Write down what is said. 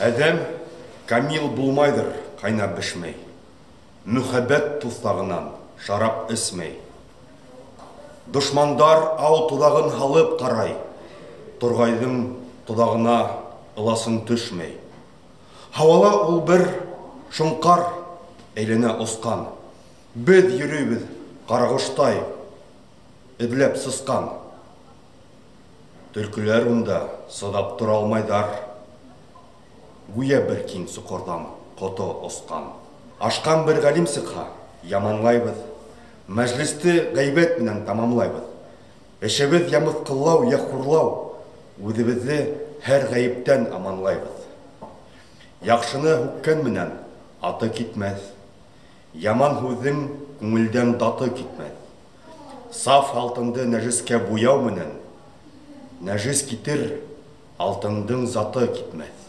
Әдәм камил булмайдыр кайнап бешмәй. Мөхәббәт туфтагынан шарап эсмәй. Дошмандар ау тудагын халып карай. Тургайдың тудагына ыласын төшмәй. Һавала ул бер шуңкар әйләнә оскан. Без йөрибез карагыштай, эдләп сыскан. Төлкілер унда сыдап тура алмайдар. Гүя бер киң суқордан қото осқан. Ашқан бір ғалим сықа яманлайбыз. Мәжлісті ғайбет менен тамамлайбыз. Эшебез я мысқыллау, я хурлау. Үзебезді һәр ғайыптан аманлайбыз. Яқшыны хүккен менен аты китмәз. Яман һүҙҙең күңелдән даты китмәз. Саф алтынды нәжескә буяу менен нәжес китер, алтындың заты китмәз.